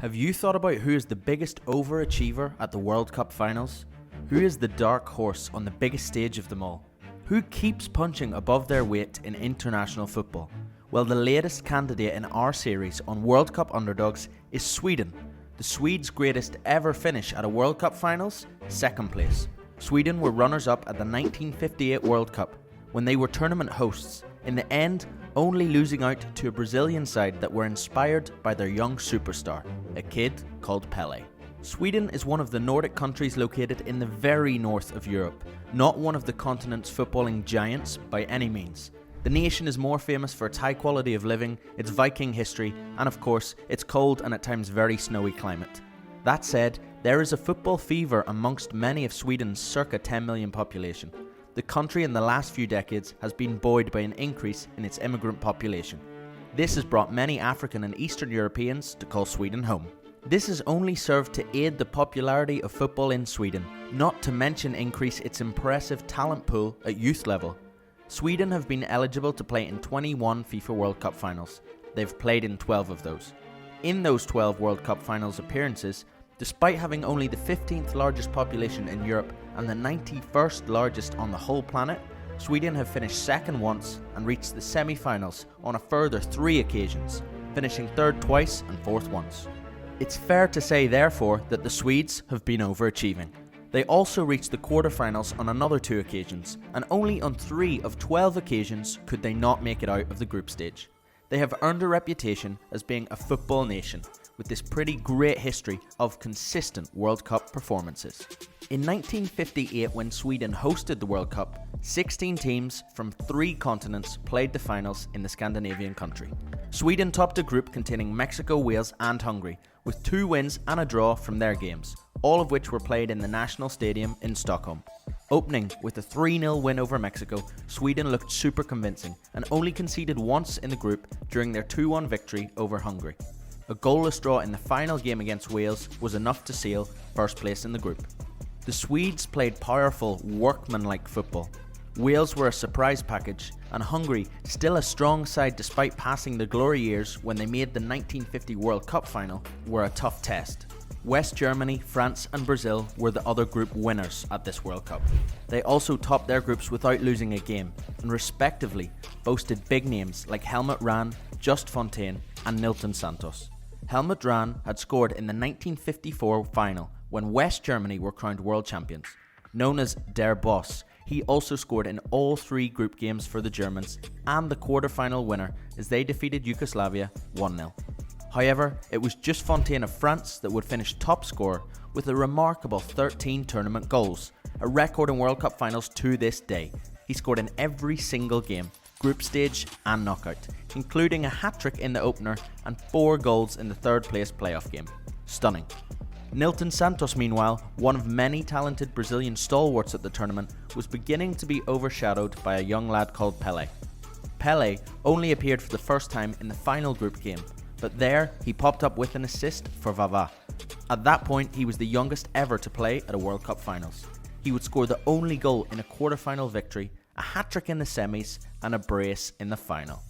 Have you thought about who is the biggest overachiever at the World Cup finals? Who is the dark horse on the biggest stage of them all? Who keeps punching above their weight in international football? Well, the latest candidate in our series on World Cup underdogs is Sweden. The Swedes' greatest ever finish at a World Cup finals? Second place. Sweden were runners-up at the 1958 World Cup, when they were tournament hosts, in the end only losing out to a Brazilian side that were inspired by their young superstar, a kid called Pelé. Sweden is one of the Nordic countries located in the very north of Europe, not one of the continent's footballing giants by any means. The nation is more famous for its high quality of living, its Viking history, and of course, its cold and at times very snowy climate. That said, there is a football fever amongst many of Sweden's circa 10 million population. The country in the last few decades has been buoyed by an increase in its immigrant population. This has brought many African and Eastern Europeans to call Sweden home. This has only served to aid the popularity of football in Sweden, not to mention increase its impressive talent pool at youth level. Sweden have been eligible to play in 21 FIFA World Cup finals. They've played in 12 of those. In those 12 World Cup finals appearances, despite having only the 15th largest population in Europe and the 91st largest on the whole planet, Sweden have finished second once and reached the semi-finals on a further 3 occasions, finishing third twice and fourth once. It's fair to say, therefore, that the Swedes have been overachieving. They also reached the quarterfinals on another 2 occasions, and only on 3 of 12 occasions could they not make it out of the group stage. They have earned a reputation as being a football nation, with this pretty great history of consistent World Cup performances. In 1958, when Sweden hosted the World Cup, 16 teams from 3 continents played the finals in the Scandinavian country. Sweden topped a group containing Mexico, Wales and Hungary, with 2 wins and a draw from their games, all of which were played in the National Stadium in Stockholm. Opening with a 3-0 win over Mexico, Sweden looked super convincing and only conceded once in the group during their 2-1 victory over Hungary. A goalless draw in the final game against Wales was enough to seal first place in the group. The Swedes played powerful, workmanlike football. Wales were a surprise package, and Hungary, still a strong side despite passing the glory years when they made the 1950 World Cup final, were a tough test. West Germany, France and Brazil were the other group winners at this World Cup. They also topped their groups without losing a game, and respectively boasted big names like Helmut Rahn, Just Fontaine and Nilton Santos. Helmut Rahn had scored in the 1954 final when West Germany were crowned world champions. Known as Der Boss, he also scored in all 3 group games for the Germans and the quarter-final winner as they defeated Yugoslavia 1-0. However, it was Just Fontaine of France that would finish top scorer with a remarkable 13 tournament goals, a record in World Cup finals to this day. He scored in every single game, group stage and knockout, including a hat-trick in the opener and 4 goals in the third place playoff game. Stunning. Nilton Santos, meanwhile, one of many talented Brazilian stalwarts at the tournament, was beginning to be overshadowed by a young lad called Pelé. Pelé only appeared for the first time in the final group game, but there he popped up with an assist for Vavá. At that point, he was the youngest ever to play at a World Cup finals. He would score the only goal in a quarter-final victory, a hat-trick in the semis and a brace in the final.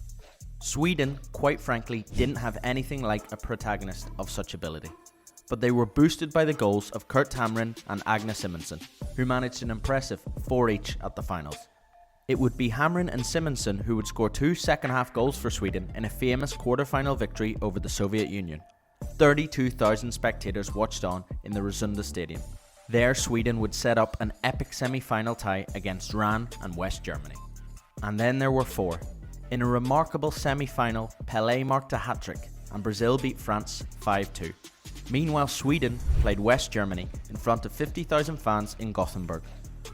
Sweden, quite frankly, didn't have anything like a protagonist of such ability, but they were boosted by the goals of Kurt Hamrin and Agnes Simonsen, who managed an impressive 4 each at the finals. It would be Hamrin and Simonsen who would score 2 second-half goals for Sweden in a famous quarter-final victory over the Soviet Union. 32,000 spectators watched on in the Rosunda Stadium. There, Sweden would set up an epic semi-final tie against Rahn and West Germany. And then there were 4. In a remarkable semi-final, Pelé marked a hat-trick and Brazil beat France 5-2. Meanwhile, Sweden played West Germany in front of 50,000 fans in Gothenburg.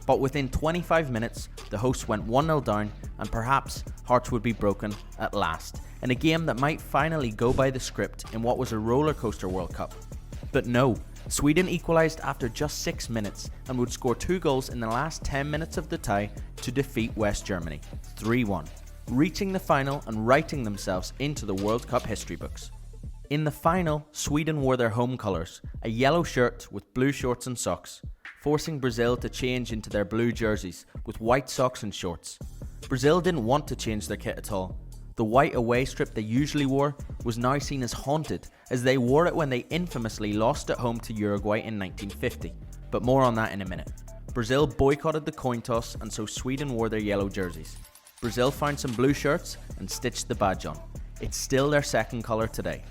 But within 25 minutes, the hosts went 1-0 down and perhaps hearts would be broken at last, in a game that might finally go by the script in what was a roller coaster World Cup. But no, Sweden equalised after just 6 minutes and would score 2 goals in the last 10 minutes of the tie to defeat West Germany 3-1, reaching the final and writing themselves into the World Cup history books. In the final, Sweden wore their home colours, a yellow shirt with blue shorts and socks, forcing Brazil to change into their blue jerseys with white socks and shorts. Brazil didn't want to change their kit at all. The white away strip they usually wore was now seen as haunted, as they wore it when they infamously lost at home to Uruguay in 1950, but more on that in a minute. Brazil boycotted the coin toss, and so Sweden wore their yellow jerseys. Brazil found some blue shirts and stitched the badge on. It's still their second colour today.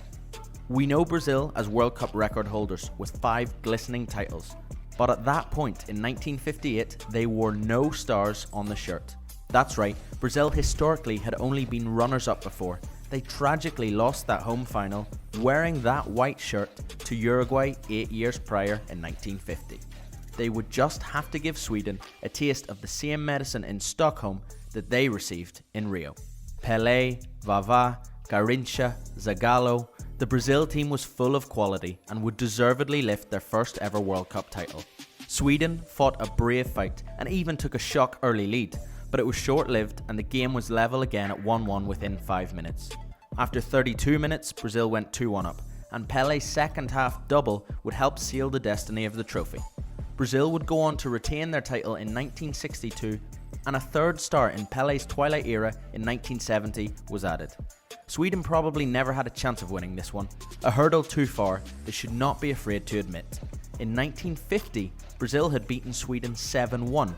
We know Brazil as World Cup record holders with 5 glistening titles, but at that point in 1958 they wore no stars on the shirt. That's right, Brazil historically had only been runners-up before. They tragically lost that home final wearing that white shirt to Uruguay 8 years prior in 1950. They would just have to give Sweden a taste of the same medicine in Stockholm that they received in Rio. Pelé, Vavá, Garrincha, Zagallo, the Brazil team was full of quality and would deservedly lift their first ever World Cup title. Sweden fought a brave fight and even took a shock early lead, but it was short-lived and the game was level again at 1-1 within 5 minutes. After 32 minutes, Brazil went 2-1 up, and Pelé's second half double would help seal the destiny of the trophy. Brazil would go on to retain their title in 1962, and a third star in Pelé's twilight era in 1970 was added. Sweden probably never had a chance of winning this one, a hurdle too far they should not be afraid to admit. In 1950, Brazil had beaten Sweden 7-1.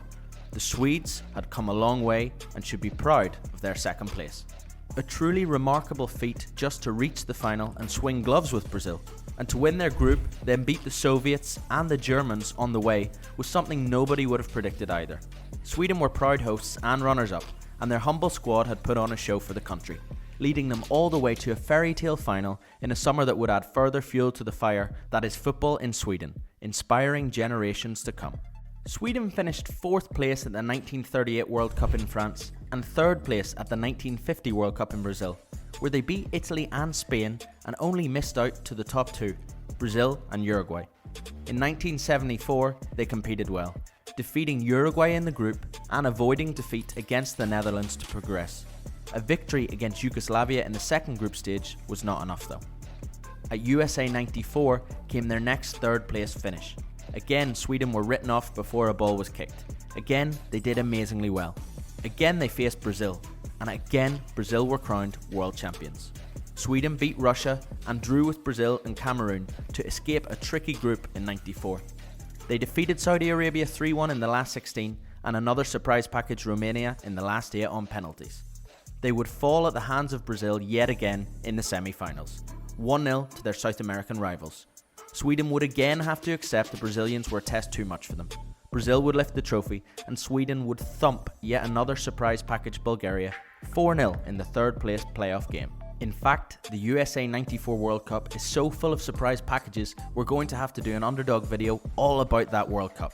The Swedes had come a long way and should be proud of their second place. A truly remarkable feat just to reach the final and swing gloves with Brazil, and to win their group, then beat the Soviets and the Germans on the way was something nobody would have predicted either. Sweden were proud hosts and runners-up, and their humble squad had put on a show for the country, leading them all the way to a fairy tale final in a summer that would add further fuel to the fire that is football in Sweden, inspiring generations to come. Sweden finished 4th place at the 1938 World Cup in France and 3rd place at the 1950 World Cup in Brazil, where they beat Italy and Spain and only missed out to the top 2, Brazil and Uruguay. In 1974, they competed well, defeating Uruguay in the group and avoiding defeat against the Netherlands to progress. A victory against Yugoslavia in the second group stage was not enough though. At USA 94 came their next 3rd place finish. Again, Sweden were written off before a ball was kicked. Again, they did amazingly well. Again, they faced Brazil. And again, Brazil were crowned world champions. Sweden beat Russia and drew with Brazil and Cameroon to escape a tricky group in '94. They defeated Saudi Arabia 3-1 in the last 16 and another surprise package Romania in the last 8 on penalties. They would fall at the hands of Brazil yet again in the semi-finals, 1-0 to their South American rivals. Sweden would again have to accept the Brazilians were a test too much for them. Brazil would lift the trophy and Sweden would thump yet another surprise package Bulgaria 4-0 in the 3rd place playoff game. In fact, the USA 94 World Cup is so full of surprise packages we're going to have to do an Underdog video all about that World Cup.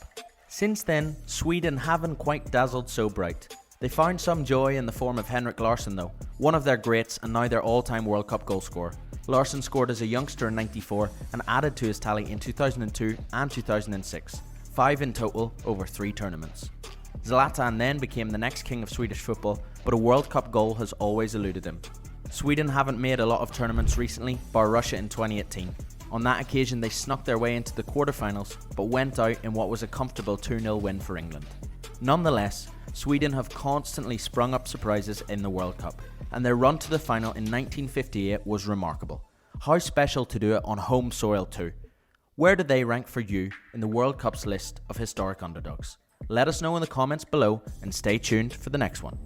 Since then, Sweden haven't quite dazzled so bright. They found some joy in the form of Henrik Larsson though, one of their greats and now their all-time World Cup goalscorer. Larsson scored as a youngster in '94 and added to his tally in 2002 and 2006, 5 in total over 3 tournaments. Zlatan then became the next king of Swedish football, but a World Cup goal has always eluded him. Sweden haven't made a lot of tournaments recently, bar Russia in 2018. On that occasion they snuck their way into the quarterfinals, but went out in what was a comfortable 2-0 win for England. Nonetheless, Sweden have constantly sprung up surprises in the World Cup, and their run to the final in 1958 was remarkable. How special to do it on home soil too. Where do they rank for you in the World Cup's list of historic underdogs? Let us know in the comments below and stay tuned for the next one.